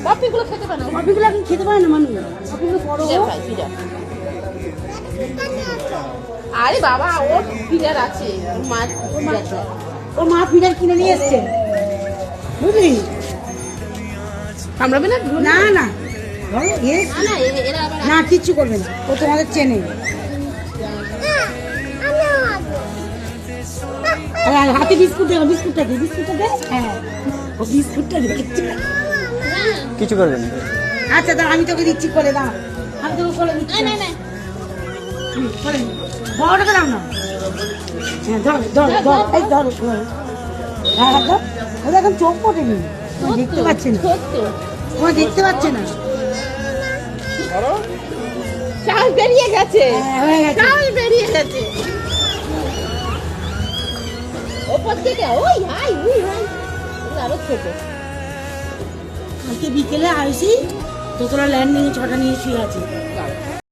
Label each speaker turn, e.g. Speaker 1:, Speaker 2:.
Speaker 1: পপিগুলো খেতে পারে না,
Speaker 2: পপিগুলো এখন খেতে পারে না মানুষ, পপিগুলো বড়।
Speaker 1: আরে বাবা ওর ফিডার আছে,
Speaker 2: ওর মা ফিডার কিনে নিয়ে এসছে, বুঝলি?
Speaker 1: কামড়াবে না?
Speaker 2: না না না, কিচ্ছু করবে না, ও তোমাদের চেনে। হাতে বিস্কুট দে, বিস্কুটটা দে, বিস্কুটটা দে। হ্যাঁ, ও বিস্কুটটা দে,
Speaker 3: কিছু করবেন না।
Speaker 2: আচ্ছা দাঁড়া, আমি তোকে দিচ্ছি, করে দাও, আমি তোকে করে দিচ্ছি। বড়টাকে দাও না। হ্যাঁ ধর ধর ধর, এই ধর, হ্যাঁ ধর। ও এখন চোখ পড়েনি, দেখতে পাচ্ছে না, ও দেখতে পাচ্ছে না।
Speaker 1: শ্বাস বেরিয়ে গেছে,
Speaker 2: হয়ে গেছে।
Speaker 1: শ্বাস বেরিয়ে গেছে ওপর থেকে। ওই হাই উই হাই, আরো ছোট।
Speaker 2: কালকে বিকেলে আইসি, তো তোরা ল্যান্ডিং 6টা নিয়ে শুয়ে আছে।